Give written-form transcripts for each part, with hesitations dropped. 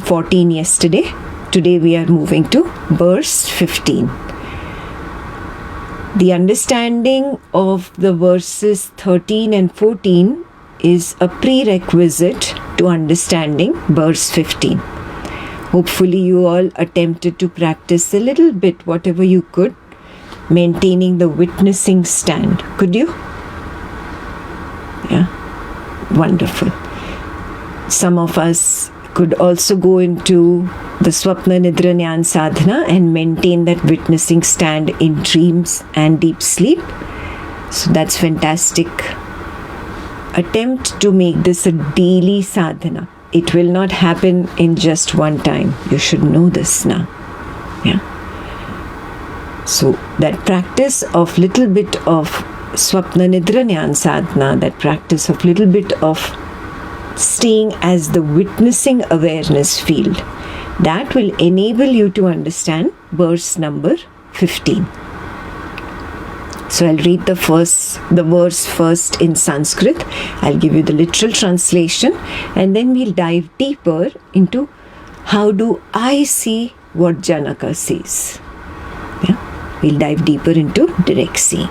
14 yesterday. Today we are moving to verse 15. The understanding of the verses 13 and 14 is a prerequisite to understanding verse 15. Hopefully you all attempted to practice a little bit, whatever you could, maintaining the witnessing stand. Could you? Yeah, wonderful. Some of us could also go into the Swapna Nidra Jnana Sadhana and maintain that witnessing stand in dreams and deep sleep. So that's fantastic. Attempt to make this a daily sadhana. It will not happen in just one time. You should know this now. Yeah. So that practice of little bit of Swapna Nidra Jnana Sadhana, that practice of little bit of staying as the witnessing awareness field, that will enable you to understand verse number 15. So I'll read the verse first in Sanskrit. I'll give you the literal translation and then we'll dive deeper into how do I see what Janaka says. Yeah? We'll dive deeper into direct seeing.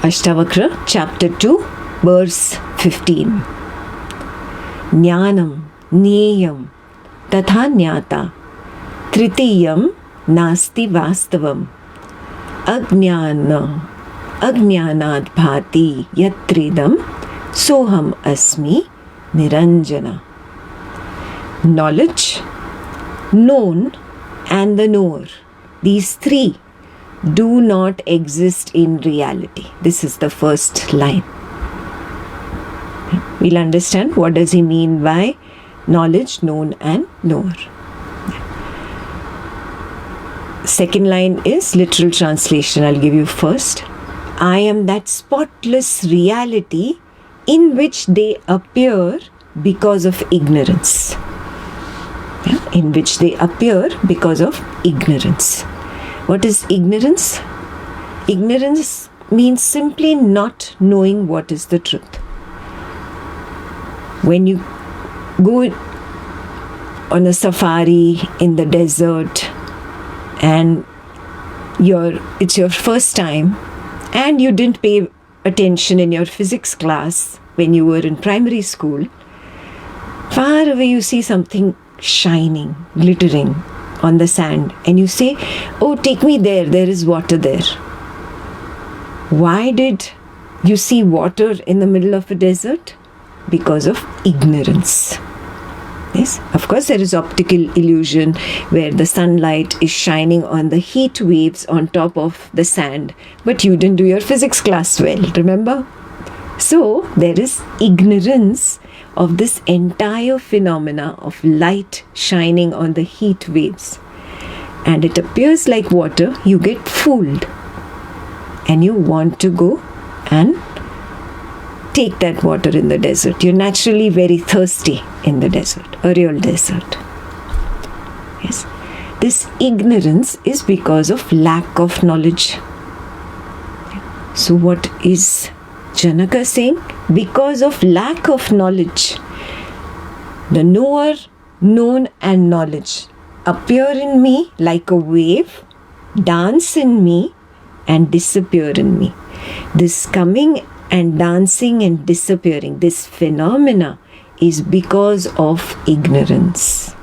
Ashtavakra, chapter 2, verse 15. Jnanam, Nyeyam, Tatha Jnata, Tritiyam, Nasti Vastavam, Ajnanad Bhati Yatridam, Soham Asmi Niranjana. Knowledge, known, and the knower. These three do not exist in reality. This is the first line. We'll understand what does he mean by knowledge, known, and knower. Second line is literal translation. I'll give you first. I am that spotless reality in which they appear because of ignorance. Yeah? In which they appear because of ignorance. What is ignorance? Ignorance means simply not knowing what is the truth. When you go on a safari in the desert and it's your first time and you didn't pay attention in your physics class when you were in primary school, far away you see something shining, glittering on the sand and you say, oh, take me there is water there. Why did you see water in the middle of a desert? Because of ignorance. Yes, of course there is optical illusion where the sunlight is shining on the heat waves on top of the sand, but you didn't do your physics class well, remember? So there is ignorance of this entire phenomena of light shining on the heat waves, and it appears like water. You get fooled and you want to go and take that water in the desert. You're naturally very thirsty in the desert, a real desert. Yes. This ignorance is because of lack of knowledge. So what is Janaka saying? Because of lack of knowledge, the knower, known, and knowledge appear in me like a wave, dance in me, and disappear in me. This coming and dancing and disappearing, this phenomena is because of ignorance.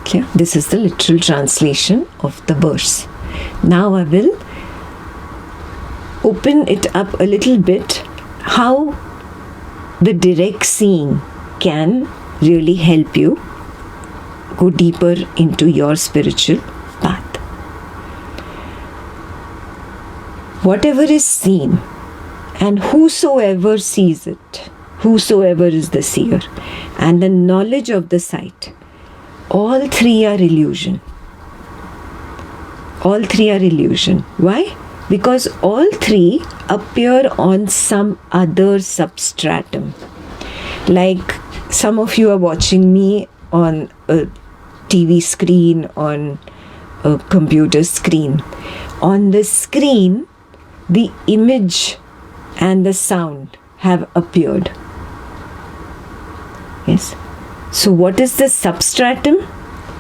Okay, this is the literal translation of the verse. Now I will open it up a little bit, how the direct seeing can really help you go deeper into your spiritual path. Whatever is seen and whosoever sees it, whosoever is the seer, and the knowledge of the sight, all three are illusion. All three are illusion. Why? Because all three appear on some other substratum. Like some of you are watching me on a TV screen, on a computer screen. On the screen, the image and the sound have appeared. Yes. So what is the substratum?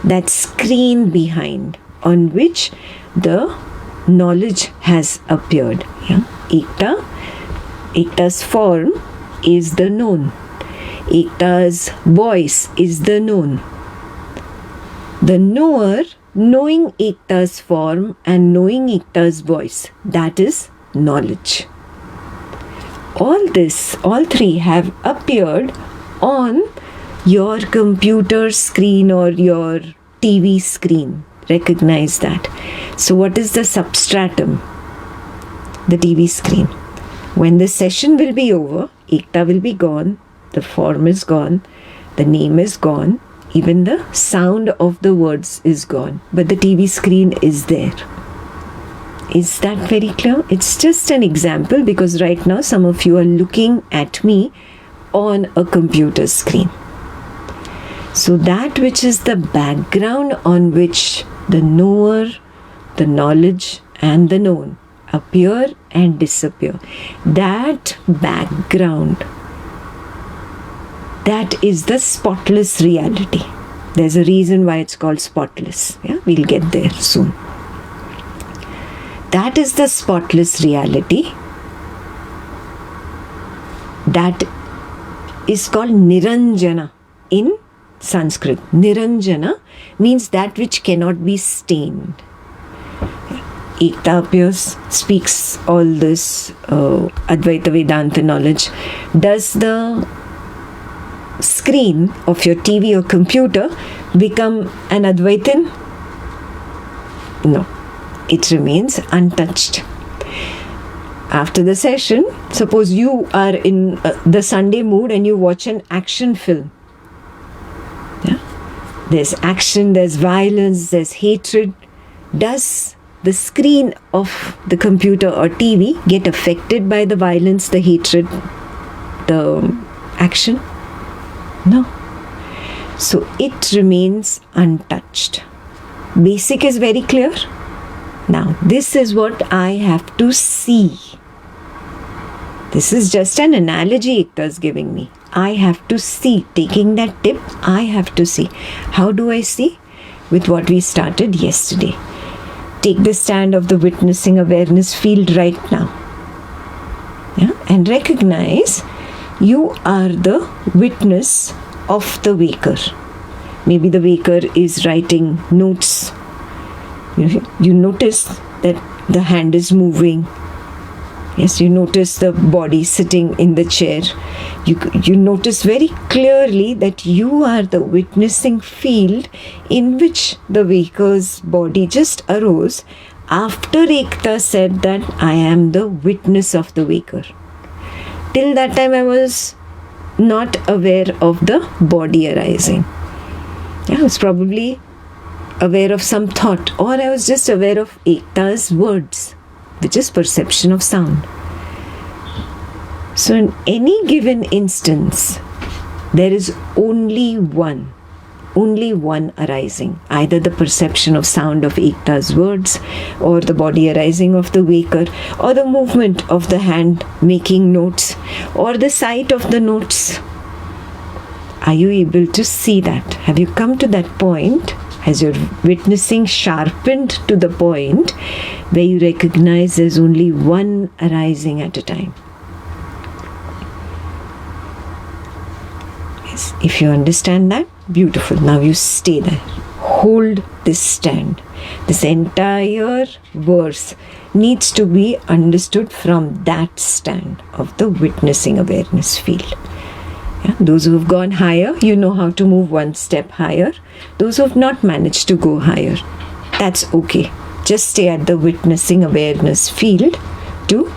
That screen behind, on which the knowledge has appeared. Yeah? Ekta's form is the known. Ekta's voice is the known. The knower knowing Ekta's form and knowing Ekta's voice, that is knowledge. All three have appeared on your computer screen or your TV screen. Recognize that. So what is the substratum? The TV screen. When the session will be over, Ekta will be gone, the form is gone, the name is gone, even the sound of the words is gone, but the TV screen is there. Is that very clear? It's just an example, because right now some of you are looking at me on a computer screen. So that which is the background on which the knower, the knowledge and the known appear and disappear, that background, that is the spotless reality. There's a reason why it's called spotless. Yeah, we'll get there soon. That is the spotless reality. That is called Niranjana in Sanskrit. Niranjana means that which cannot be stained. Ekta appears, speaks all this Advaita Vedanta knowledge. Does the screen of your TV or computer become an Advaitin? No, it remains untouched. After the session, suppose you are in the Sunday mood and you watch an action film. Yeah? There's action, there's violence, there's hatred. Does the screen of the computer or TV get affected by the violence, the hatred, the action? No. So it remains untouched. Basic is very clear. Now, this is what I have to see. This is just an analogy Ekta is giving me. I have to see. Taking that tip, I have to see. How do I see? With what we started yesterday. Take the stand of the witnessing awareness field right now. Yeah? And recognize you are the witness of the waker. Maybe the waker is writing notes. You notice that the hand is moving. Yes, you notice the body sitting in the chair. You notice very clearly that you are the witnessing field in which the waker's body just arose after Ekta said that I am the witness of the waker. Till that time I was not aware of the body arising. I was probably aware of some thought, or I was just aware of Ekta's words, which is perception of sound. So in any given instance, there is only one arising, either the perception of sound of Ekta's words, or the body arising of the waker, or the movement of the hand making notes, or the sight of the notes. Are you able to see that? Have you come to that point? Has your witnessing sharpened to the point where you recognize there's only one arising at a time? Yes. If you understand that, beautiful. Now you stay there. Hold this stand. This entire verse needs to be understood from that stand of the witnessing awareness field. Yeah? Those who have gone higher, you know how to move one step higher. Those who have not managed to go higher, that's okay. Just stay at the witnessing awareness field to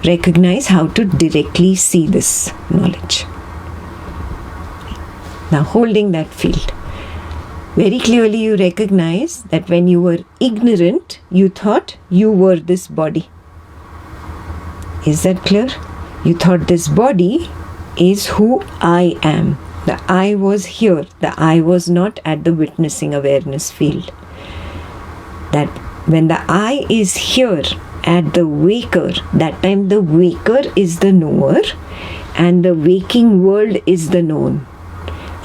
recognize how to directly see this knowledge. Now, holding that field, very clearly you recognize that when you were ignorant, you thought you were this body. Is that clear? You thought this body is who I am. The I was here. The I was not at the witnessing awareness field. That when the I is here at the waker. That time the waker is the knower and the waking world is the known.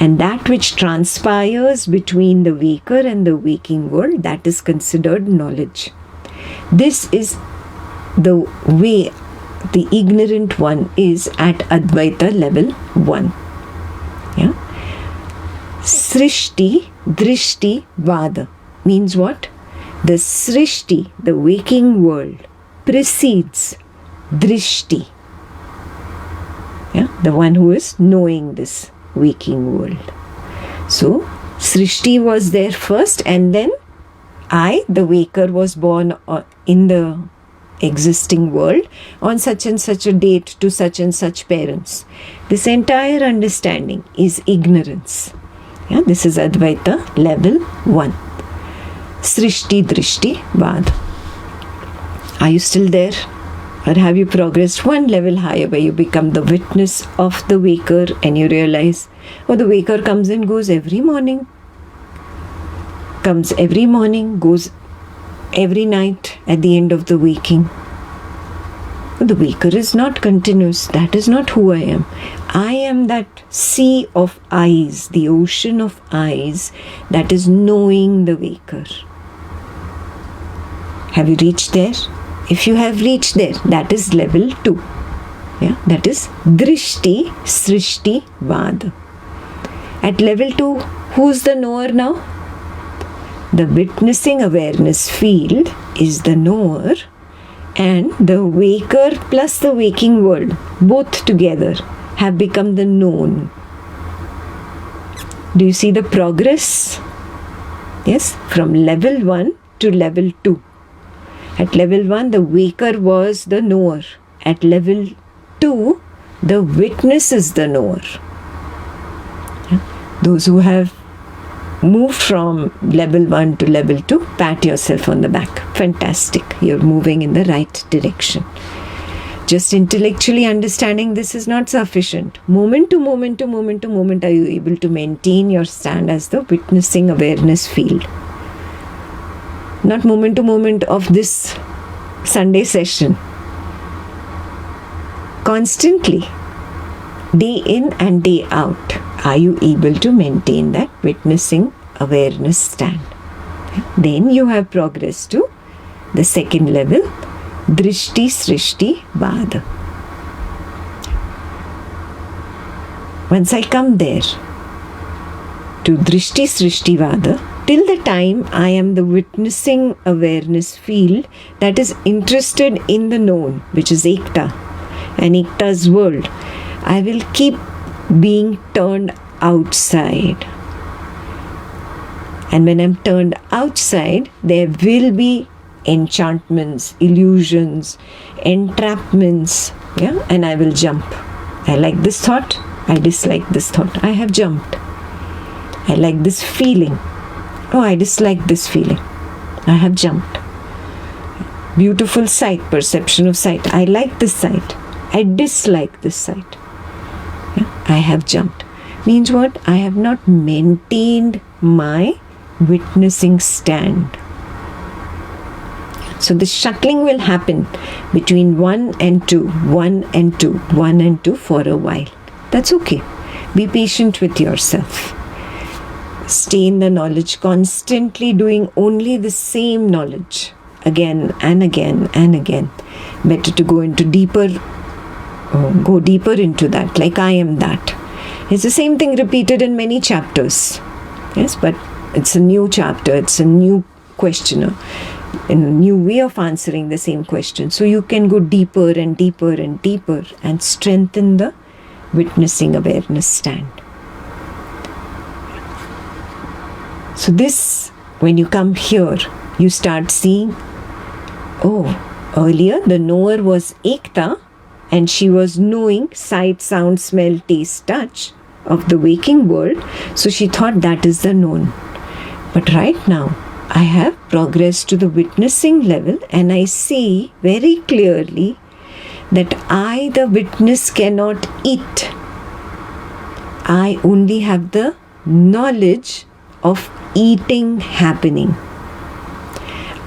And that which transpires between the waker and the waking world, that is considered knowledge. This is the way the ignorant one is at Advaita level 1. Yeah. Srishti, Drishti, Vada means what? The Srishti, the waking world, precedes Drishti. Yeah, the one who is knowing this waking world. So, Srishti was there first, and then I, the waker, was born in the existing world on such and such a date to such and such parents. This entire understanding is ignorance. Yeah, this is Advaita level 1. Srishti, Drishti, Vada. Are you still there? Or have you progressed one level higher where you become the witness of the waker and you realize, oh, the waker comes and goes every morning. Comes every morning, goes every night at the end of the waking. The waker is not continuous. That is not who I am. I am that sea of eyes, the ocean of eyes that is knowing the waker. Have you reached there? If you have reached there, that is level 2. Yeah, that is Drishti, Srishti, Vada. At level 2, who's the knower now? The witnessing awareness field is the knower, and the waker plus the waking world, both together, have become the known. Do you see the progress? Yes, from level 1 to level 2. At level 1, the waker was the knower. At level 2, the witness is the knower. Those who have moved from level 1 to level 2, pat yourself on the back. Fantastic. You're moving in the right direction. Just intellectually understanding this is not sufficient. Moment to moment to moment to moment are you able to maintain your stand as the witnessing awareness field. Not moment to moment of this Sunday session. Constantly, day in and day out, are you able to maintain that witnessing awareness stand? Then you have progressed to the second level, Drishti, Srishti, Vada. Once I come there to Drishti, Srishti, Vada, till the time I am the witnessing awareness field that is interested in the known, which is Ekta and Ekta's world, I will keep being turned outside. And when I'm turned outside, there will be enchantments, illusions, entrapments, yeah, and I will jump. I like this thought, I dislike this thought. I have jumped. I like this feeling. Oh, I dislike this feeling. I have jumped. Beautiful sight, perception of sight. I like this sight. I dislike this sight. Yeah? I have jumped. Means what? I have not maintained my witnessing stand. So the shuttling will happen between 1 and 2, 1 and 2, 1 and 2 for a while. That's okay. Be patient with yourself. Stay in the knowledge, constantly doing only the same knowledge again and again and again. Better to go deeper into that, like I am that. It's the same thing repeated in many chapters. Yes, but it's a new chapter, it's a new questioner, a new way of answering the same question. So you can go deeper and deeper and deeper and strengthen the witnessing awareness stand. So this, when you come here, you start seeing, oh, earlier the knower was Ekta and she was knowing sight, sound, smell, taste, touch of the waking world. So she thought that is the known. But right now, I have progressed to the witnessing level and I see very clearly that I, the witness, cannot eat. I only have the knowledge of eating happening.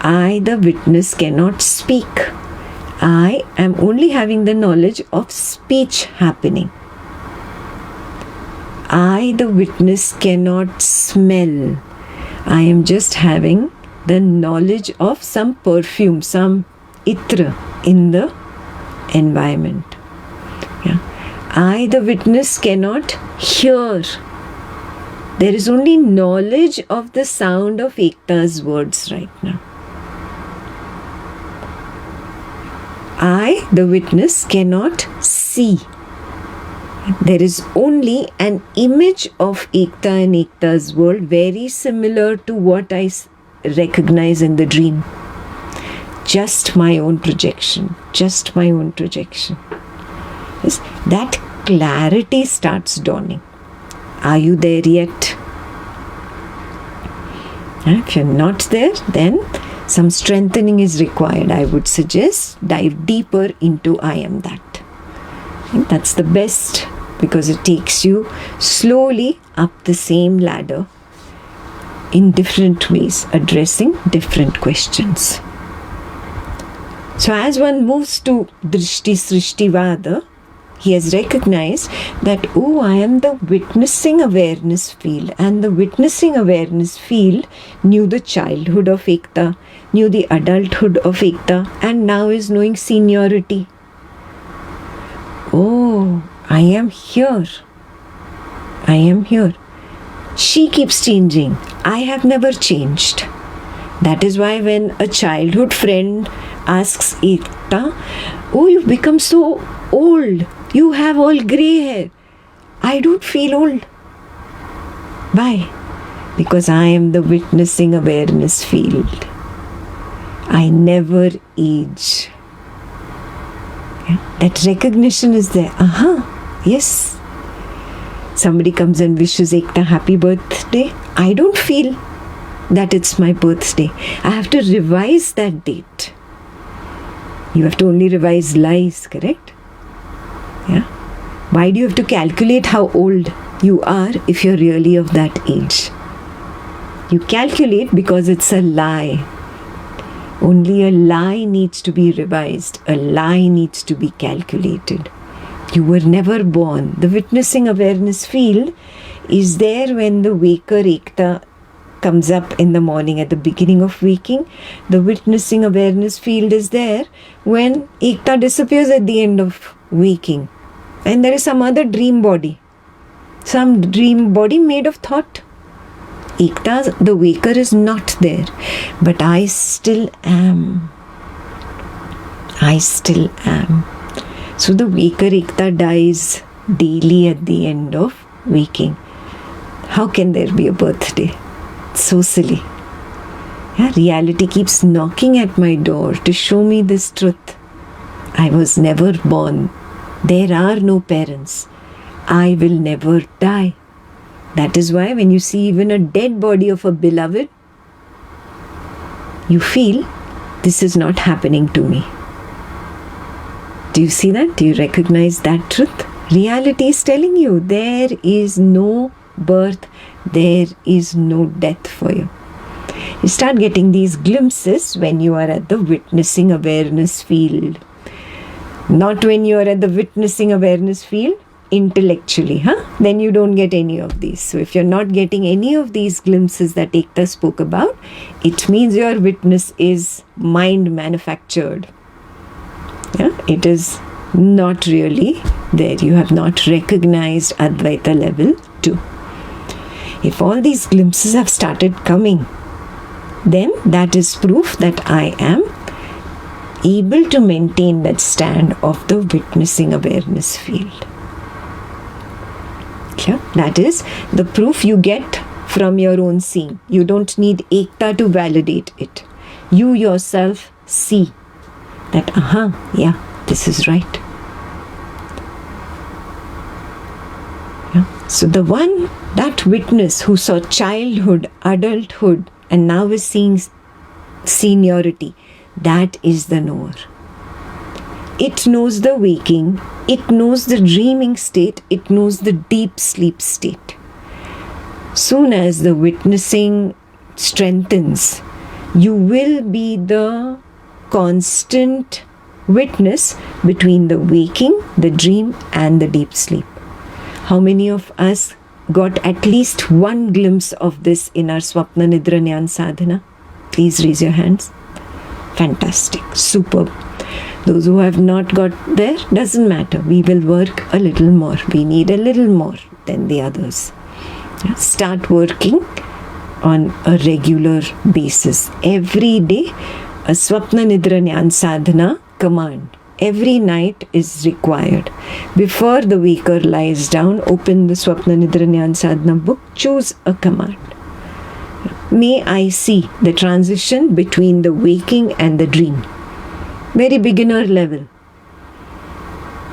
I, the witness, cannot speak. I am only having the knowledge of speech happening. I, the witness, cannot smell. I am just having the knowledge of some perfume, some itra in the environment. Yeah. I, the witness, cannot hear. There is only knowledge of the sound of Ekta's words right now. I, the witness, cannot see. There is only an image of Ekta and Ekta's world, very similar to what I recognize in the dream. Just my own projection. Just my own projection. Yes, that clarity starts dawning. Are you there yet? If you're not there, then some strengthening is required. I would suggest dive deeper into I am that. And that's the best, because it takes you slowly up the same ladder in different ways, addressing different questions. So as one moves to Drishti Srishti Vada, he has recognized that, oh, I am the witnessing awareness field, and the witnessing awareness field knew the childhood of Ekta, knew the adulthood of Ekta, and now is knowing seniority. Oh, I am here. I am here. She keeps changing. I have never changed. That is why when a childhood friend asks Ekta, oh, you've become so old. You have all grey hair. I don't feel old. Why? Because I am the witnessing awareness field. I never age. Yeah? That recognition is there. Yes. Somebody comes and wishes Ekta happy birthday. I don't feel that it's my birthday. I have to revise that date. You have to only revise lies, correct? Yeah. Why do you have to calculate how old you are if you're really of that age? You calculate because it's a lie. Only a lie needs to be revised. A lie needs to be calculated. You were never born. The witnessing awareness field is there when the waker Ekta comes up in the morning at the beginning of waking. The witnessing awareness field is there when Ekta disappears at the end of waking. And there is some other dream body. Some dream body made of thought. Ekta, the waker, is not there. But I still am. I still am. So the waker Ekta dies daily at the end of waking. How can there be a birthday? It's so silly. Yeah, reality keeps knocking at my door to show me this truth. I was never born. There are no parents. I will never die. That is why when you see even a dead body of a beloved, you feel this is not happening to me. Do you see that? Do you recognize that truth? Reality is telling you there is no birth, there is no death for you. You start getting these glimpses when you are at the witnessing awareness field. Not when you are at the witnessing awareness field intellectually, then you don't get any of these. So if you're not getting any of these glimpses that Ekta spoke about, it means your witness is mind manufactured. Yeah, it is not really there. You have not recognized Advaita level 2. If all these glimpses have started coming, then that is proof that I am able to maintain that stand of the witnessing awareness field. Yeah, that is the proof you get from your own seeing. You don't need Ekta to validate it. You yourself see that, yeah, this is right. Yeah. So the one, that witness who saw childhood, adulthood, and now is seeing seniority, that is the knower. It knows the waking, it knows the dreaming state, it knows the deep sleep state. Soon as the witnessing strengthens, you will be the constant witness between the waking, the dream, and the deep sleep. How many of us got at least one glimpse of this in our Swapna Nidra Jnana Sadhana? Please raise your hands. Fantastic, superb. Those who have not got there, doesn't matter. We will work a little more. We need a little more than the others. Start working on a regular basis. Every day, a Swapna Nidra Jnana Sadhana command every night is required. Before the waker lies down, open the Swapna Nidra Jnana Sadhana book, choose a command. May I see the transition between the waking and the dream. Very beginner level.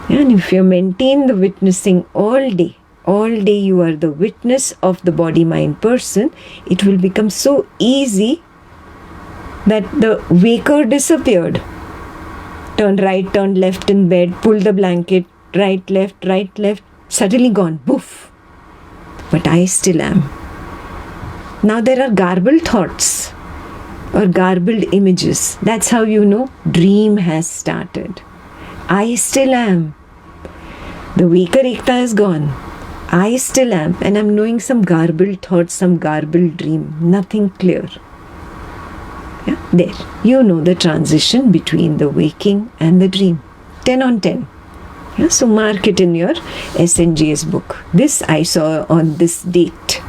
And if you maintain the witnessing all day you are the witness of the body-mind person, it will become so easy that the waker disappeared. Turn right, turn left in bed, pull the blanket, right, left, suddenly gone, poof. But I still am. Now there are garbled thoughts or garbled images. That's how you know dream has started. I still am. The waker ekta is gone. I still am, and I'm knowing some garbled thoughts, some garbled dream, nothing clear. Yeah, there. You know the transition between the waking and the dream. 10 on 10. Yeah, so mark it in your SNGS book. This I saw on this date.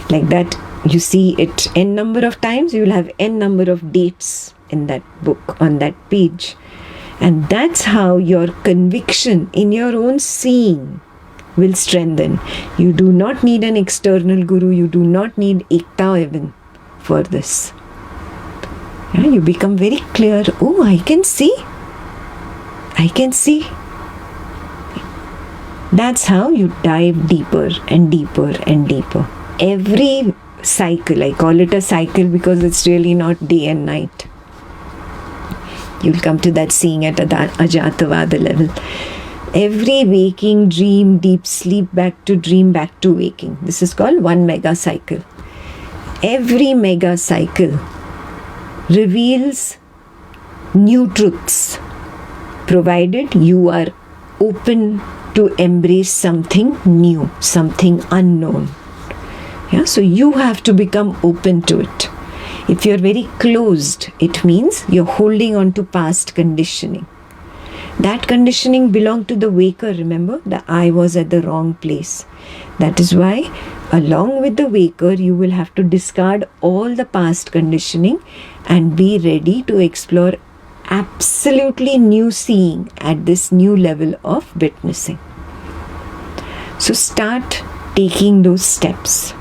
Like that, you see it n number of times, you will have n number of dates in that book, on that page. And that's how your conviction in your own seeing will strengthen. You do not need an external guru, you do not need Ekta even for this. Yeah, you become very clear. Oh, I can see. That's how you dive deeper and deeper and deeper. Every cycle, I call it a cycle because it's really not day and night. You'll come to that seeing at Ajatavada level. Every waking, dream, deep sleep, back to dream, back to waking. This is called one mega cycle. Every mega cycle reveals new truths, provided you are open to embrace something new, something unknown. Yeah, so you have to become open to it. If you're very closed, it means you're holding on to past conditioning. That conditioning belonged to the waker, remember? The I was at the wrong place. That is why, along with the waker, you will have to discard all the past conditioning and be ready to explore absolutely new seeing at this new level of witnessing. So start taking those steps.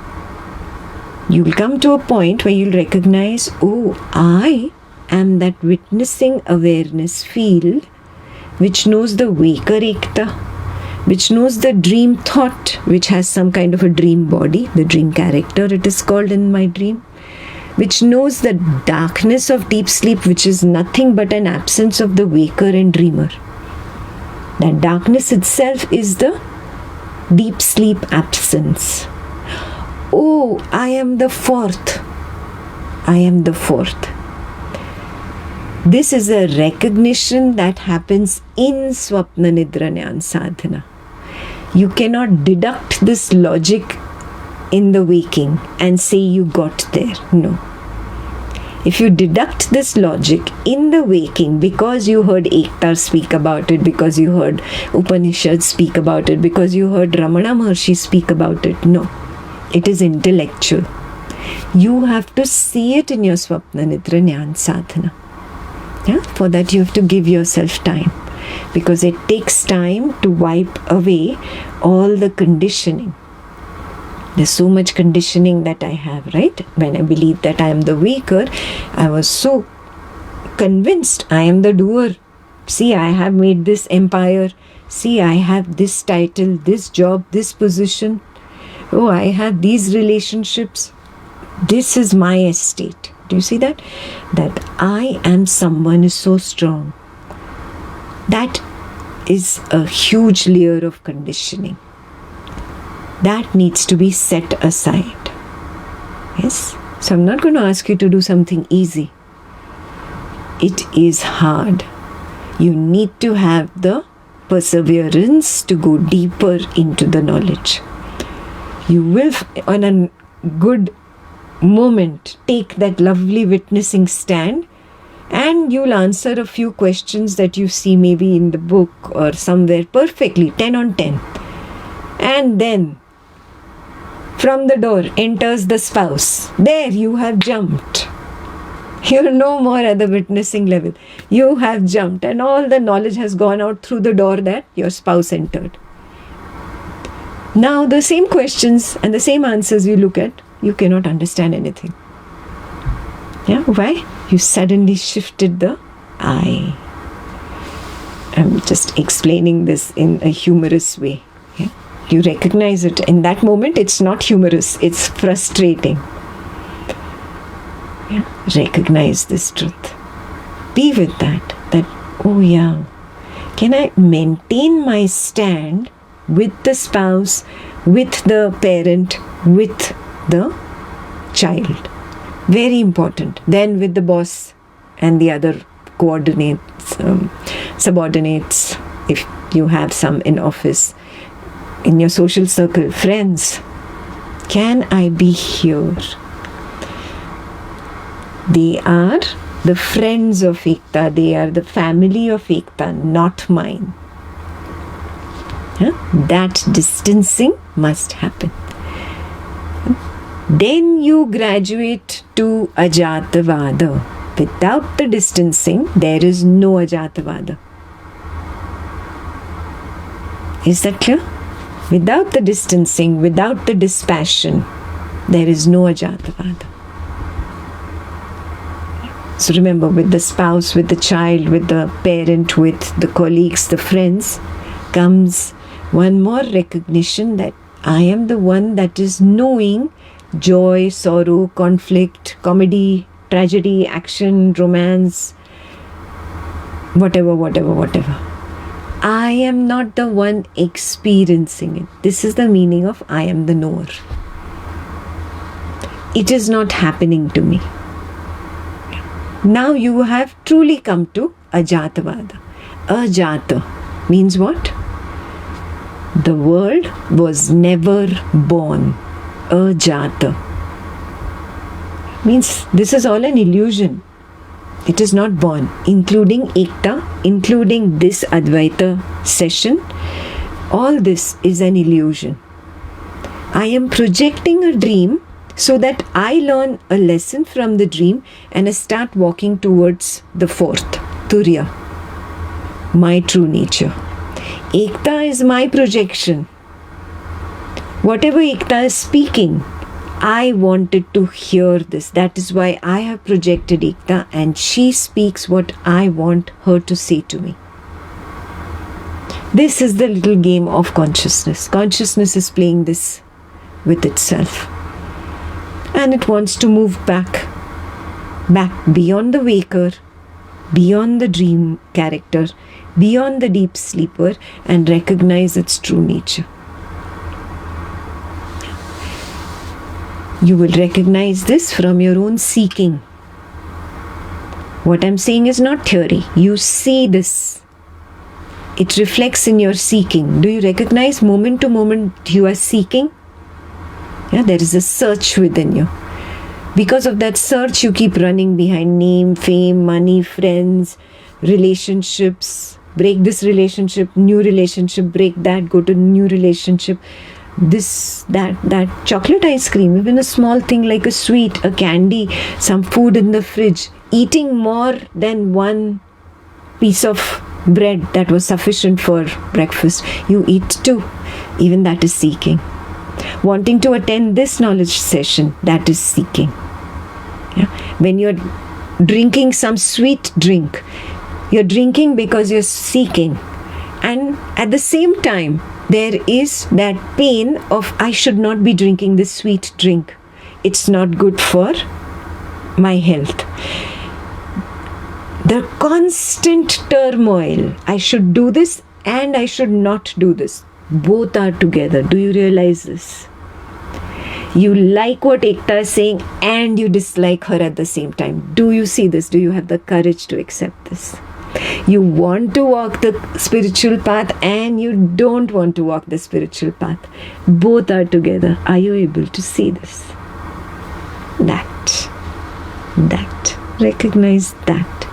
You'll come to a point where you'll recognize, oh, I am that witnessing awareness field which knows the waker ekta, which knows the dream thought, which has some kind of a dream body, the dream character it is called in my dream, which knows the darkness of deep sleep, which is nothing but an absence of the waker and dreamer. That darkness itself is the deep sleep absence. Oh, I am the fourth. I am the fourth. This is a recognition that happens in Swapna Nidra Jnana Sadhana. You cannot deduct this logic in the waking and say you got there. No. If you deduct this logic in the waking because you heard Ekta speak about it, because you heard Upanishads speak about it, because you heard Ramana Maharshi speak about it, no. It is intellectual. You have to see it in your Swapna Nidra Jnana Sadhana. Yeah? For that you have to give yourself time, because it takes time to wipe away all the conditioning. There's so much conditioning that I have, right? When I believed that I am the waker, I was so convinced I am the doer. See, I have made this empire. See, I have this title, this job, this position. Oh, I have these relationships. This is my estate. Do you see that? That I am someone is so strong. That is a huge layer of conditioning. That needs to be set aside. Yes? So I'm not going to ask you to do something easy. It is hard. You need to have the perseverance to go deeper into the knowledge. You will, on a good moment, take that lovely witnessing stand, and you'll answer a few questions that you see maybe in the book or somewhere perfectly, 10 on 10. And then from the door enters the spouse. There you have jumped. You're no more at the witnessing level. You have jumped, and all the knowledge has gone out through the door that your spouse entered. Now the same questions and the same answers you look at, you cannot understand anything. Yeah, why? You suddenly shifted the I. I'm just explaining this in a humorous way. Yeah? You recognize it. In that moment, it's not humorous. It's frustrating. Yeah? Recognize this truth. Be with that. That, oh yeah, can I maintain my stand with the spouse, with the parent, with the child? Very important. Then with the boss and the other coordinates, subordinates, if you have some in office, in your social circle, friends. Can I be here? They are the friends of Ekta. They are the family of Ekta, not mine. That distancing must happen. Then you graduate to Ajatavada. Without the distancing, there is no Ajatavada. Is that clear? Without the distancing, without the dispassion, there is no Ajatavada. So remember, with the spouse, with the child, with the parent, with the colleagues, the friends, comes one more recognition that I am the one that is knowing joy, sorrow, conflict, comedy, tragedy, action, romance, whatever. I am not the one experiencing it. This is the meaning of I am the knower. It is not happening to me. Now you have truly come to Ajatavada. Ajata means what? The world was never born. Ajata means this is all an illusion. It is not born, including Ekta, including this Advaita session. All this is an illusion. I am projecting a dream so that I learn a lesson from the dream and I start walking towards the fourth, Turiya, my true nature. Ekta is my projection. Whatever Ekta is speaking, I wanted to hear this. That is why I have projected Ekta, and she speaks what I want her to say to me. This is the little game of consciousness. Consciousness is playing this with itself. And it wants to move back beyond the waker, beyond the dream character, beyond the deep sleeper, and recognize its true nature. You will recognize this from your own seeking. What I'm saying is not theory. You see this. It reflects in your seeking. Do you recognize moment to moment you are seeking? Yeah, there is a search within you. Because of that search, you keep running behind name, fame, money, friends, relationships. Break this relationship, new relationship, break that, go to new relationship. This, that chocolate ice cream, even a small thing like a sweet, a candy, some food in the fridge, eating more than one piece of bread that was sufficient for breakfast. You eat two. Even that is seeking. Wanting to attend this knowledge session, that is seeking. Yeah? When you're drinking some sweet drink, you're drinking because you're seeking. And at the same time, there is that pain of I should not be drinking this sweet drink. It's not good for my health. The constant turmoil, I should do this and I should not do this. Both are together. Do you realize this? You like what Ekta is saying and you dislike her at the same time. Do you see this? Do you have the courage to accept this? You want to walk the spiritual path and you don't want to walk the spiritual path. Both are together. Are you able to see this? That. Recognize that.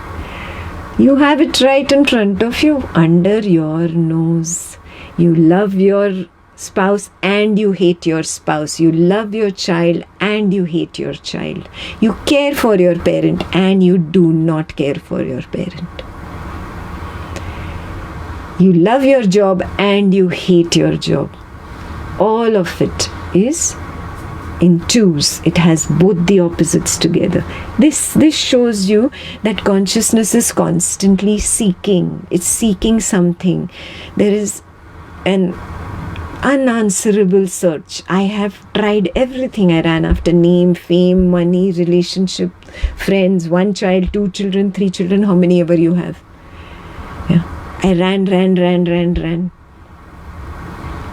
You have it right in front of you, under your nose. You love your spouse and you hate your spouse. You love your child and you hate your child. You care for your parent and you do not care for your parent. You love your job and you hate your job. All of it is in twos. It has both the opposites together. This shows you that consciousness is constantly seeking. It's seeking something. There is an unanswerable search. I have tried everything. I ran after name, fame, money, relationship, friends, 1 child, 2 children, 3 children, how many ever you have. Yeah. I ran.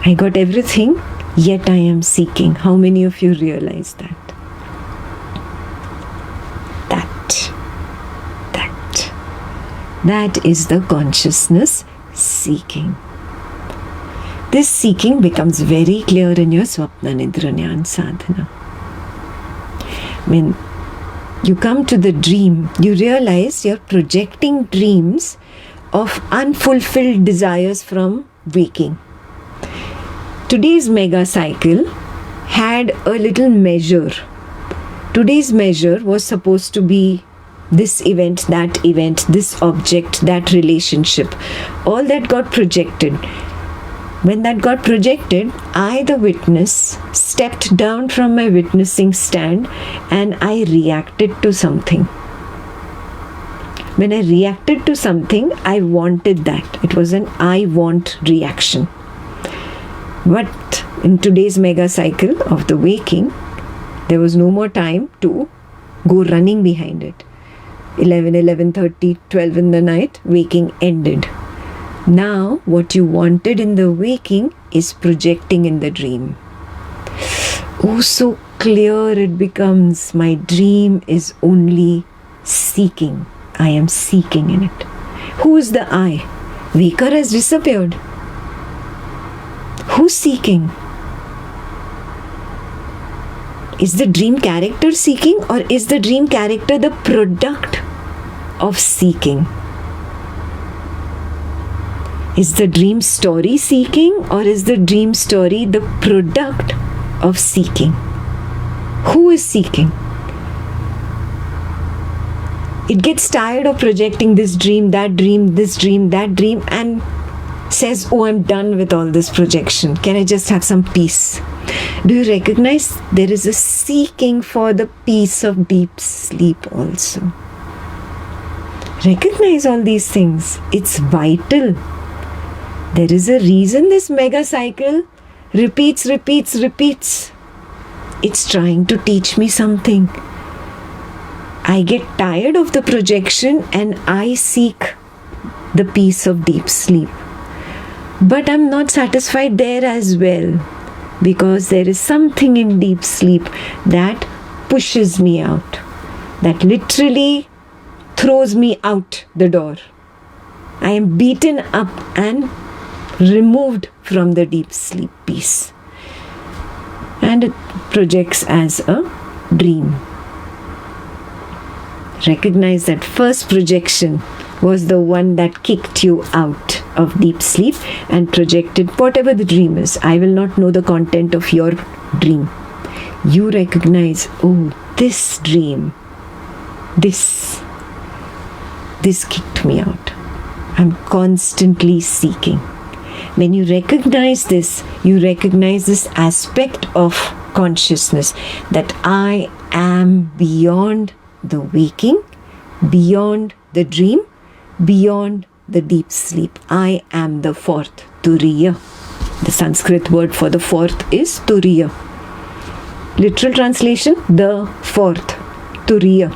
I got everything, yet I am seeking. How many of you realize that? That is the consciousness seeking. This seeking becomes very clear in your Swapna Nidra Jnana Sadhana. When you come to the dream, you realize you're projecting dreams of unfulfilled desires from waking. Today's mega cycle had a little measure. Today's measure was supposed to be this event, this object, that relationship. All that got projected. When that got projected, I, the witness, stepped down from my witnessing stand and I reacted to something. When I reacted to something, I wanted that. It was an I want reaction. But in today's mega cycle of the waking, there was no more time to go running behind it. 11, 11:30, 12 in the night, waking ended. Now, what you wanted in the waking is projecting in the dream. Oh, so clear it becomes. My dream is only seeking. I am seeking in it. Who is the I? Waker has disappeared. Who's seeking? Is the dream character seeking, or is the dream character the product of seeking? Is the dream story seeking, or is the dream story the product of seeking? Who is seeking? It gets tired of projecting this dream, that dream, this dream, that dream, and says, oh, I'm done with all this projection. Can I just have some peace? Do you recognize there is a seeking for the peace of deep sleep also? Recognize all these things. It's vital. There is a reason this mega cycle repeats. It's trying to teach me something. I get tired of the projection and I seek the peace of deep sleep. But I'm not satisfied there as well, because there is something in deep sleep that pushes me out, that literally throws me out the door. I am beaten up and removed from the deep sleep peace. And it projects as a dream. Recognize that first projection was the one that kicked you out of deep sleep and projected whatever the dream is. I will not know the content of your dream. You recognize, oh, this dream, this kicked me out. I'm constantly seeking. When you recognize this, you recognize this aspect of consciousness, that I am beyond the waking, beyond the dream, beyond the deep sleep. I am the fourth, Turiya. The Sanskrit word for the fourth is Turiya. Literal translation, the fourth, Turiya.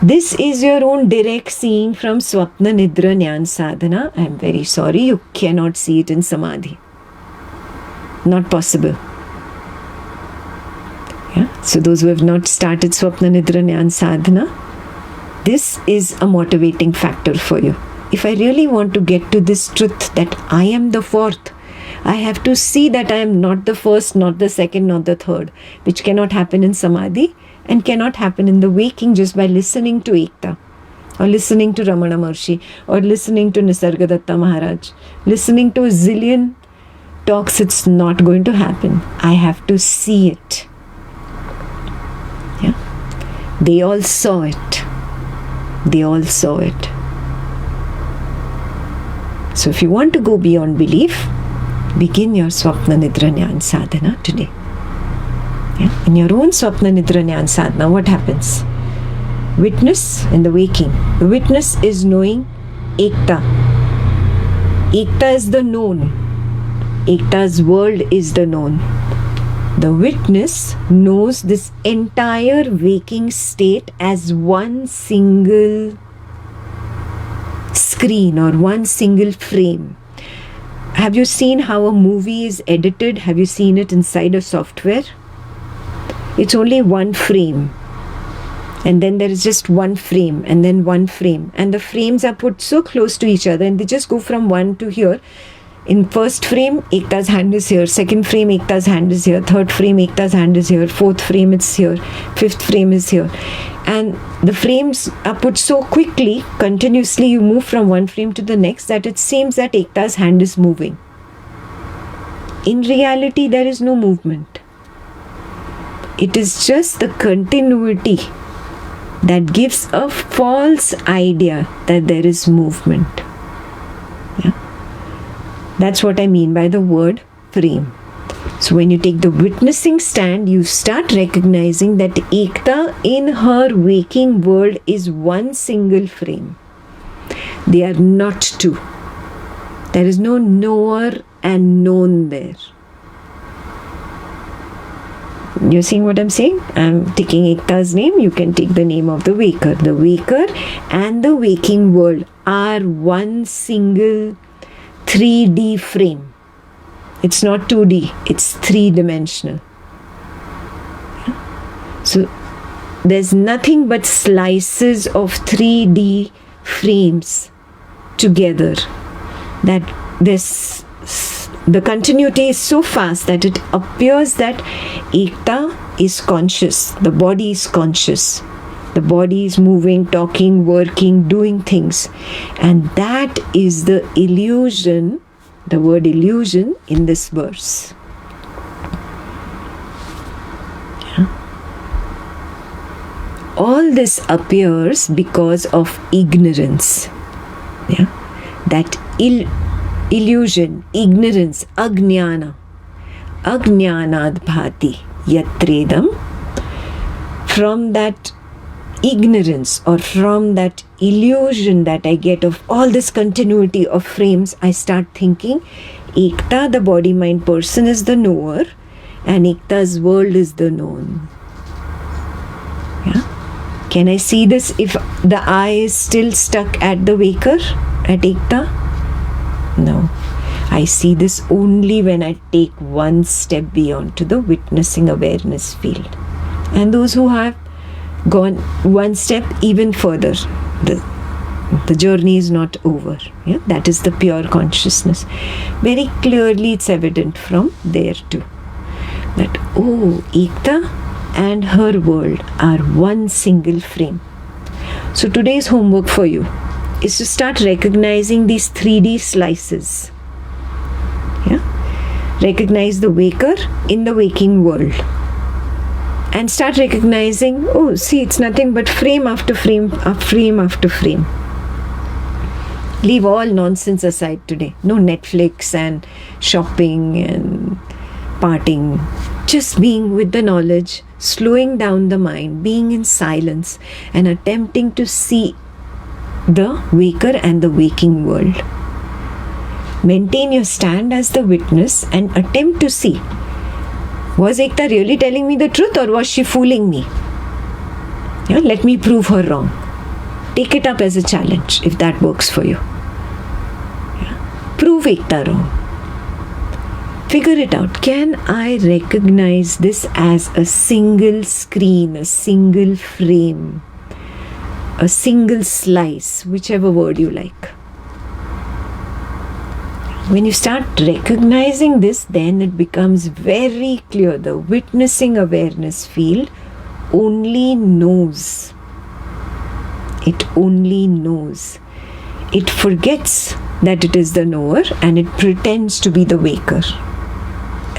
This is your own direct seeing from Swapna Nidra Jnana Sadhana. I am very sorry, you cannot see it in Samadhi. Not possible. Yeah? So those who have not started Swapna Nidra Jnana Sadhana, this is a motivating factor for you. If I really want to get to this truth that I am the fourth, I have to see that I am not the first, not the second, not the third, which cannot happen in Samadhi and cannot happen in the waking just by listening to Ekta, or listening to Ramana Maharshi, or listening to Nisargadatta Maharaj, listening to a zillion talks. It's not going to happen. I have to see it. Yeah? They all saw it. They all saw it. So if you want to go beyond belief, begin your Swapna Nidra Jnana Sadhana today. Yeah? In your own Swapna Nidra Jnana Sadhana, what happens? Witness in the waking. The witness is knowing Ekta. Ekta is the known. Ekta's world is the known. The witness knows this entire waking state as one single screen or one single frame. Have you seen how a movie is edited? Have you seen it inside a software? It's only one frame. And then there is just one frame and then one frame. And the frames are put so close to each other and they just go from one to here. In first frame, Ekta's hand is here. Second frame, Ekta's hand is here. Third frame, Ekta's hand is here. Fourth frame, it's here. Fifth frame is here. And the frames are put so quickly, continuously you move from one frame to the next, that it seems that Ekta's hand is moving. In reality, there is no movement. It is just the continuity that gives a false idea that there is movement. Yeah? That's what I mean by the word frame. So when you take the witnessing stand, you start recognizing that Ekta in her waking world is one single frame. They are not two. There is no knower and known there. You're seeing what I'm saying? I'm taking Ekta's name. You can take the name of the waker. The waker and the waking world are one single 3D frame. It's not 2D, it's 3-dimensional. So there's nothing but slices of 3D frames together. That the continuity is so fast that it appears that Ekta is conscious, the body is conscious. The body is moving, talking, working, doing things. And that is the illusion, the word illusion in this verse. Yeah. All this appears because of ignorance. Yeah. That illusion, ignorance, ajnana. Ajnanad bhati yatredam. From that ignorance or from that illusion that I get of all this continuity of frames, I start thinking Ekta, the body mind person, is the knower and Ekta's world is the known. Yeah? Can I see this if the eye is still stuck at the waker, at Ekta? No. I see this only when I take one step beyond to the witnessing awareness field. And those who have gone one step even further, the journey is not over. Yeah? That is the pure consciousness. Very clearly it's evident from there too. That, oh, Ekta and her world are one single frame. So today's homework for you is to start recognizing these 3D slices. Yeah? Recognize the waker in the waking world. And start recognizing, oh, see, it's nothing but frame after frame, frame after frame. Leave all nonsense aside today. No Netflix and shopping and partying. Just being with the knowledge, slowing down the mind, being in silence and attempting to see the waker and the waking world. Maintain your stand as the witness and attempt to see, was Ekta really telling me the truth or was she fooling me? Yeah, let me prove her wrong. Take it up as a challenge if that works for you. Yeah. Prove Ekta wrong. Figure it out. Can I recognize this as a single screen, a single frame? a single slice, whichever word you like. When you start recognizing this, then it becomes very clear. The witnessing awareness field only knows. It only knows. It forgets that it is the knower and it pretends to be the waker.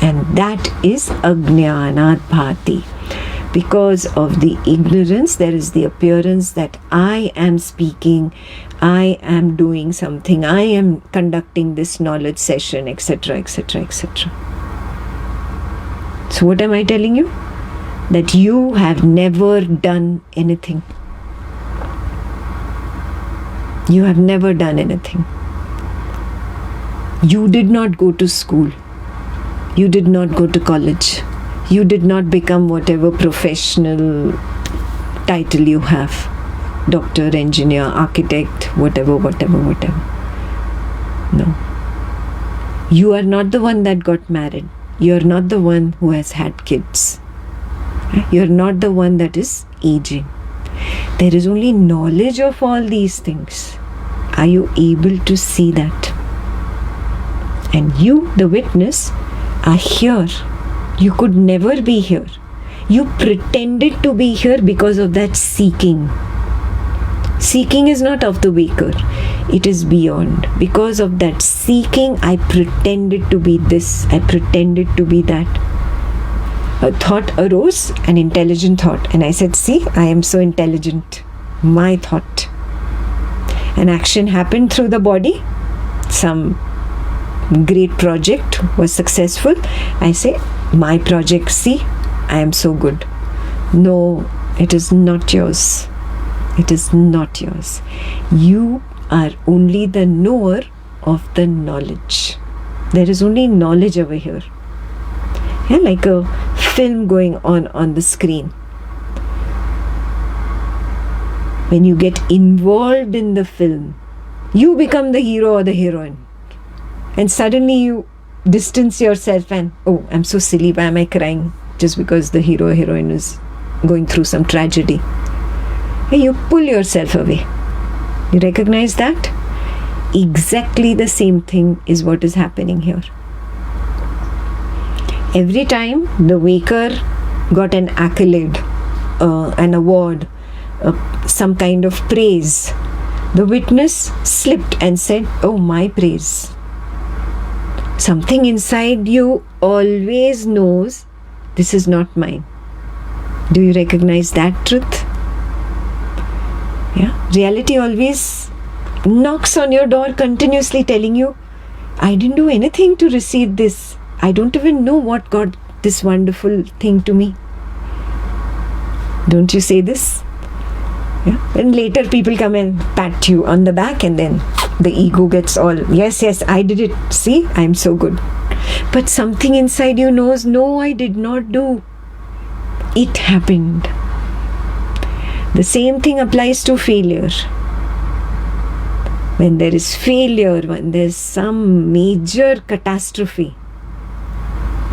And that is Ajnanat Bhati. Because of the ignorance, there is the appearance that I am speaking, I am doing something, I am conducting this knowledge session, etc., etc., etc. So what am I telling you? That you have never done anything. You have never done anything. You did not go to school. You did not go to college. You did not become whatever professional title you have. Doctor, engineer, architect, whatever. No. You are not the one that got married. You are not the one who has had kids. You are not the one that is aging. There is only knowledge of all these things. Are you able to see that? And you, the witness, are here. You could never be here. You pretended to be here because of that seeking. Seeking is not of the waker. It is beyond. Because of that seeking, I pretended to be this. I pretended to be that. A thought arose, an intelligent thought. And I said, see, I am so intelligent. My thought. An action happened through the body. Some great project was successful. I say, my project, see, I am so good. No, it is not yours. It is not yours. You are only the knower of the knowledge. There is only knowledge over here. Yeah, like a film going on the screen. When you get involved in the film, you become the hero or the heroine. And suddenly you distance yourself and, oh, I'm so silly, why am I crying? Just because the hero or heroine is going through some tragedy. And you pull yourself away. You recognize that? Exactly the same thing is what is happening here. Every time the waker got an accolade, an award, some kind of praise, the witness slipped and said, oh, my praise. Something inside you always knows this is not mine. Do you recognize that truth? Yeah. Reality always knocks on your door continuously telling you, I didn't do anything to receive this. I don't even know what got this wonderful thing to me. Don't you say this? Yeah. And later people come and pat you on the back and then the ego gets all, yes, I did it. See, I'm so good. But something inside you knows, no, I did not do. It happened. The same thing applies to failure. When there is failure, when there's some major catastrophe,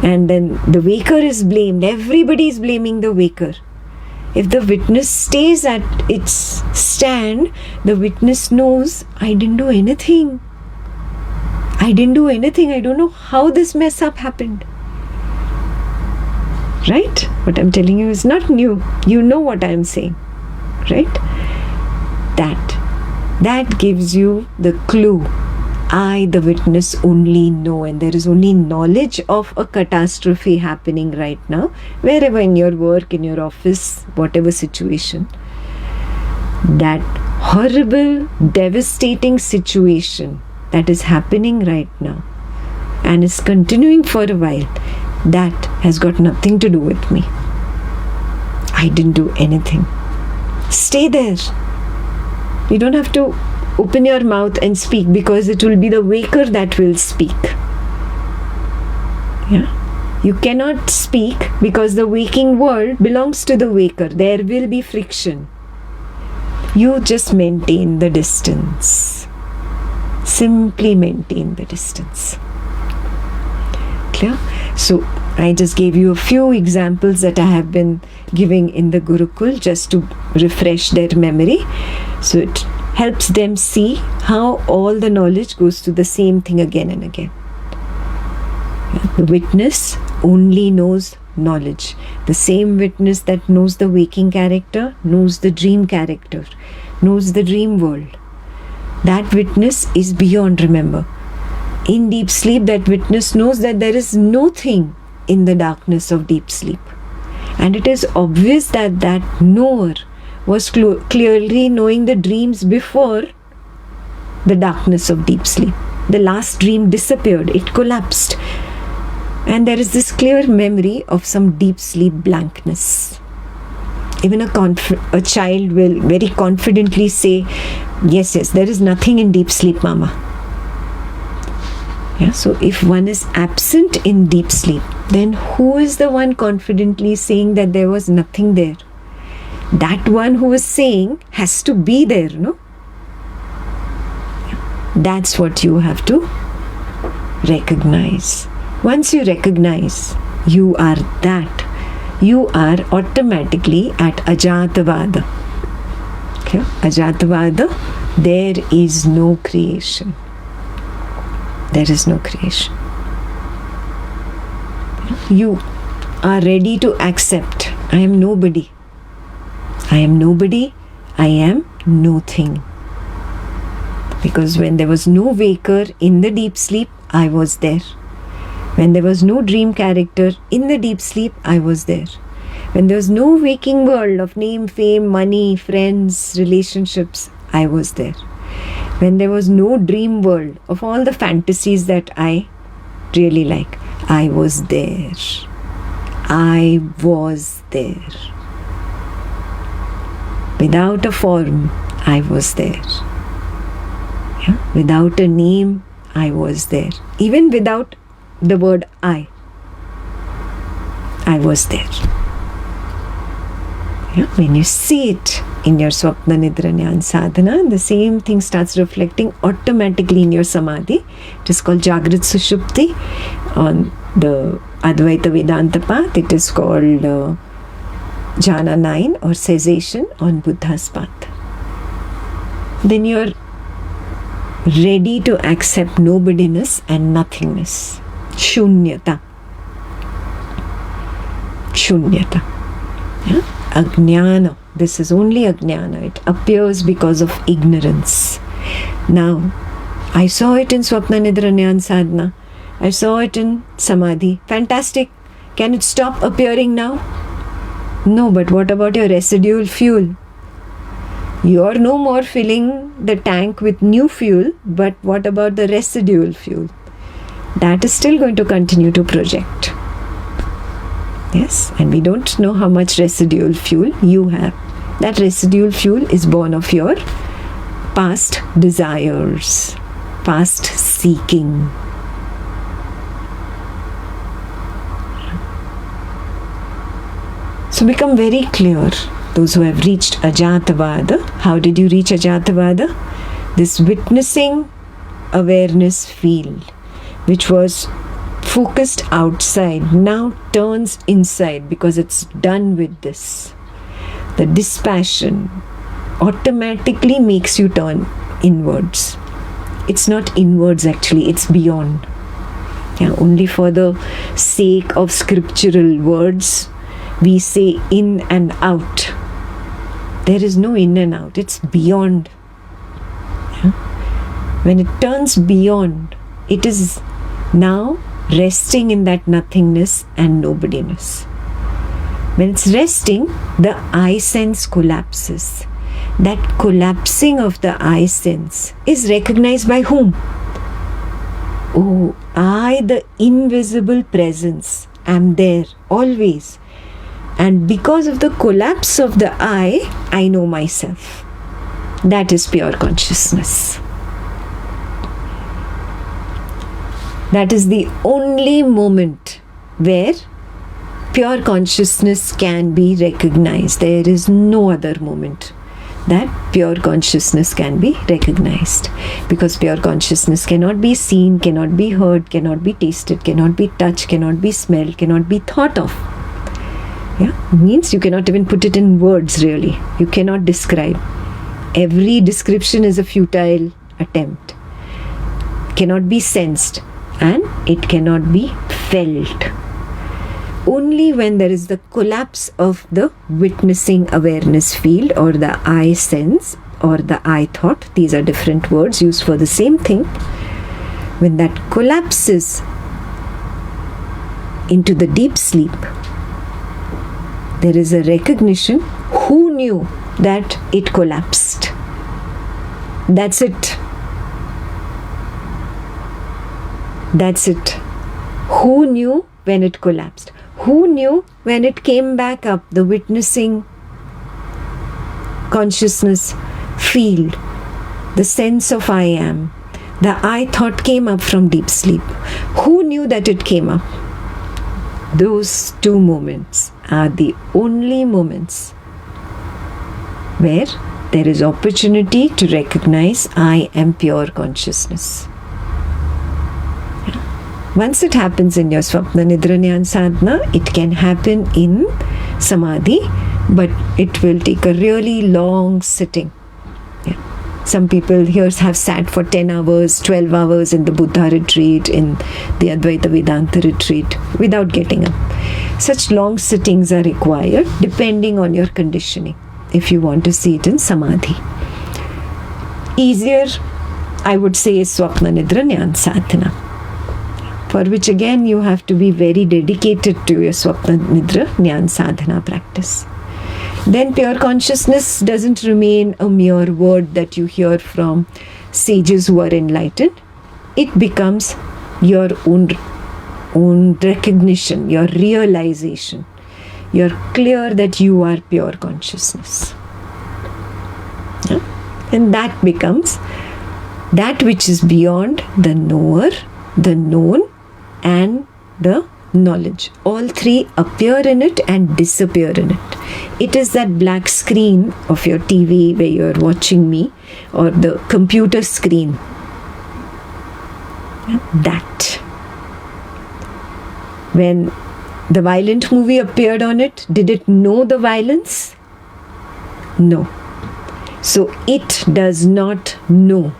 and then the waker is blamed, everybody is blaming the waker. If the witness stays at its stand, the witness knows, I didn't do anything. I didn't do anything. I don't know how this mess up happened. Right? What I'm telling you is not new. You know what I'm saying. Right? That gives you the clue. I, the witness, only know, and there is only knowledge of a catastrophe happening right now, wherever, in your work, in your office, whatever situation. That horrible, devastating situation that is happening right now and is continuing for a while, that has got nothing to do with me. I didn't do anything. Stay there. You don't have to open your mouth and speak, because it will be the waker that will speak. Yeah. You cannot speak because the waking world belongs to the waker. There will be friction. You just maintain the distance. Simply maintain the distance. Clear? So I just gave you a few examples that I have been giving in the Gurukul just to refresh their memory. So it helps them see how all the knowledge goes to the same thing again and again. The witness only knows knowledge. The same witness that knows the waking character knows the dream character, knows the dream world. That witness is beyond, remember. In deep sleep, that witness knows that there is nothing in the darkness of deep sleep. And it is obvious that that knower was clearly knowing the dreams before the darkness of deep sleep. The last dream disappeared, it collapsed. And there is this clear memory of some deep sleep blankness. Even a child will very confidently say, yes, there is nothing in deep sleep, Mama. Yeah, so if one is absent in deep sleep, then who is the one confidently saying that there was nothing there? That one who is saying has to be there, no? Yeah, that's what you have to recognize. Once you recognize you are that, you are automatically at Ajatavada. Okay? Ajatavada, there is no creation. There is no creation. You are ready to accept, I am nobody. I am nobody, I am nothing. Because when there was no waker in the deep sleep, I was there. When there was no dream character in the deep sleep, I was there. When there was no waking world of name, fame, money, friends, relationships, I was there. When there was no dream world of all the fantasies that I really like, I was there. I was there. Without a form, I was there. Yeah? Without a name, I was there. Even without the word I was there. Yeah? When you see it in your Swapna Nidra Jnana Sadhana, the same thing starts reflecting automatically in your Samadhi. It is called Jagrat Sushupti. On the Advaita Vedanta path, it is called Jhana 9 or cessation on Buddha's path. Then you are ready to accept nobodiness and nothingness. Shunyata. Shunyata. Yeah? Ajnana. This is only Ajnana. It appears because of ignorance. Now, I saw it in Swapna Nidra Jnana Sadhana. I saw it in Samadhi. Fantastic. Can it stop appearing now? No, but what about your residual fuel? You are no more filling the tank with new fuel, but what about the residual fuel? That is still going to continue to project. Yes, and we don't know how much residual fuel you have. That residual fuel is born of your past desires, past seeking. So become very clear, those who have reached Ajatavada. How did you reach Ajatavada? This witnessing awareness field, which was focused outside, now turns inside because it's done with this. The dispassion automatically makes you turn inwards. It's not inwards actually, it's beyond. Yeah, only for the sake of scriptural words, we say in and out. There is no in and out, it's beyond. Yeah? When it turns beyond, it is now resting in that nothingness and nobodiness. When it's resting, the I sense collapses. That collapsing of the I sense is recognized by whom? Oh, I, the invisible presence, am there always. And because of the collapse of the I know myself. That is pure consciousness. That is the only moment where pure consciousness can be recognized. There is no other moment. that pure consciousness can be recognized. Because pure consciousness cannot be seen, cannot be heard, cannot be tasted, cannot be touched, cannot be smelled, cannot be thought of. Yeah, means you cannot even put it in words really. You cannot describe. Every description is a futile attempt. Cannot be sensed and it cannot be felt. Only when there is the collapse of the witnessing awareness field or the I sense or the I thought, these are different words used for the same thing, when that collapses into the deep sleep, there is a recognition. Who knew that it collapsed? That's it. That's it. Who knew when it collapsed? Who knew when it came back up, the witnessing consciousness field, the sense of I am, the I thought came up from deep sleep? Who knew that it came up? Those two moments are the only moments where there is opportunity to recognize I am pure consciousness. Once it happens in your Swapna Nidra Jnana Sadhana, it can happen in Samadhi, but it will take a really long sitting. Yeah. Some people here have sat for 10 hours, 12 hours in the Buddha retreat, in the Advaita Vedanta retreat, without getting up. Such long sittings are required depending on your conditioning, if you want to see it in Samadhi. Easier, I would say, is Swapna Nidra Jnana Sadhana, for which again you have to be very dedicated to your Swapna Nidra Jnana Sadhana practice. Then pure consciousness doesn't remain a mere word that you hear from sages who are enlightened. It becomes your own recognition, your realization. You're clear that you are pure consciousness. Yeah? And that becomes that which is beyond the knower, the known, and the knowledge. All three appear in it and disappear in it. It is that black screen of your TV where you're watching me, or the computer screen. That. When the violent movie appeared on it, did it know the violence? No. So it does not know.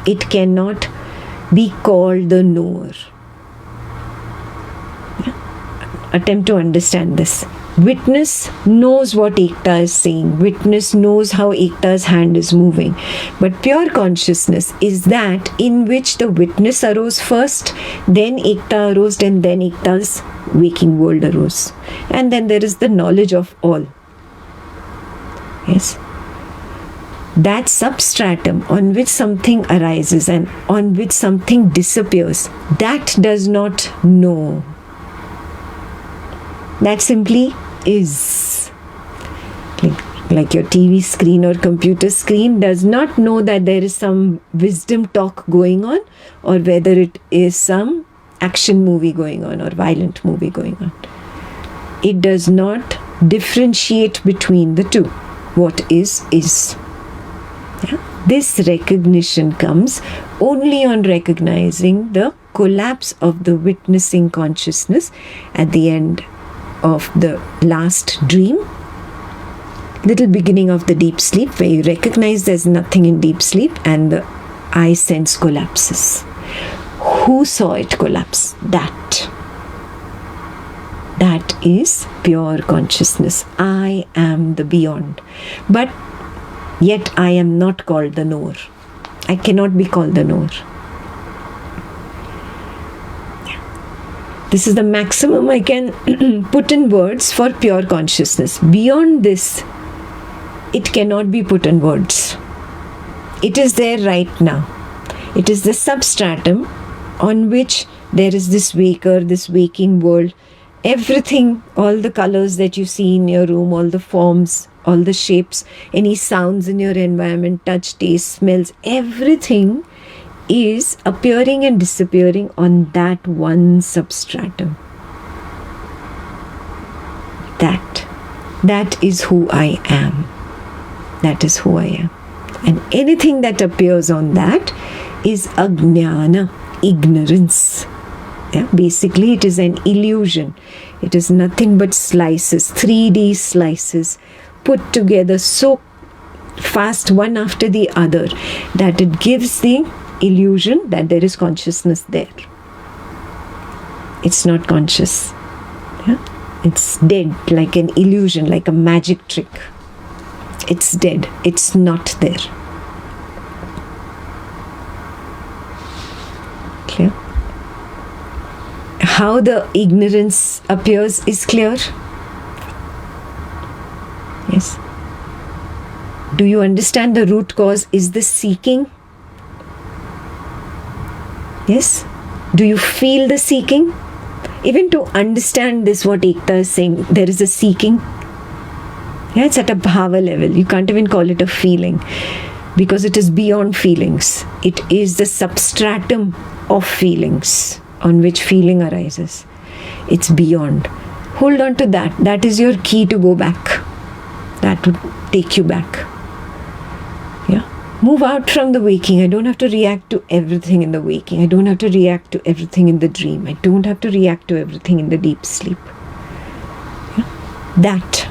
It cannot be called the knower. Attempt to understand this. Witness knows what Ekta is saying. Witness knows how Ekta's hand is moving. But pure consciousness is that in which the witness arose first, then Ekta arose, and then Ekta's waking world arose. And then there is the knowledge of all. Yes. That substratum on which something arises and on which something disappears, that does not know. That simply is. Like your TV screen or computer screen does not know that there is some wisdom talk going on, or whether it is some action movie going on or violent movie going on. It does not differentiate between the two. What is. Yeah? This recognition comes only on recognizing the collapse of the witnessing consciousness at the end of the last dream, little beginning of the deep sleep, where you recognize there's nothing in deep sleep and the I sense collapses. Who saw it collapse? That is pure consciousness. I am the beyond. But yet I am not called the knower. I cannot be called the knower. This is the maximum I can put in words for pure consciousness. Beyond this, it cannot be put in words. It is there right now. It is the substratum on which there is this waker, this waking world. Everything, all the colors that you see in your room, all the forms, all the shapes, any sounds in your environment, touch, taste, smells, everything is appearing and disappearing on that one substratum. That is who I am. That is who I am. And anything that appears on that is ajnana, ignorance. Yeah? Basically, it is an illusion. It is nothing but slices, 3D slices, put together so fast one after the other that it gives the illusion that there is consciousness there. It's not conscious. Yeah? It's dead, like an illusion, like a magic trick. It's dead. It's not there. Clear? How the ignorance appears is clear. Yes. Do you understand the root cause is the seeking? Yes. Do you feel the seeking? Even to understand this, what Ekta is saying, there is a seeking. Yeah, it's at a bhava level. You can't even call it a feeling because it is beyond feelings. It is the substratum of feelings on which feeling arises. It's beyond. Hold on to that. That is your key to go back. That would take you back. Yeah. Move out from the waking. I don't have to react to everything in the waking. I don't have to react to everything in the dream. I don't have to react to everything in the deep sleep. Yeah. That.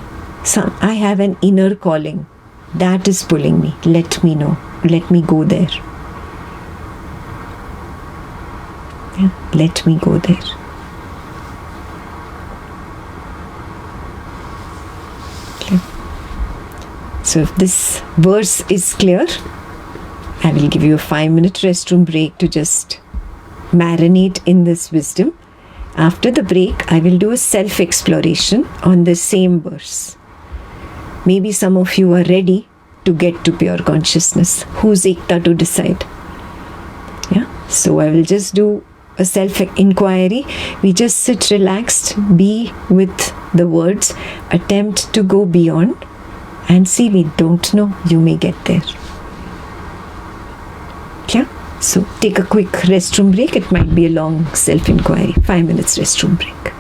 I have an inner calling. That is pulling me. Let me know. Let me go there. Yeah. Let me go there. Okay. So if this verse is clear, I will give you a 5-minute restroom break to just marinate in this wisdom. After the break, I will do a self-exploration on the same verse. Maybe some of you are ready to get to pure consciousness. Who's Ekta to decide? Yeah. So I will just do a self-inquiry. We just sit relaxed, be with the words, attempt to go beyond, and see, we don't know, you may get there. Yeah. So take a quick restroom break. It might be a long self-inquiry. 5 minutes restroom break.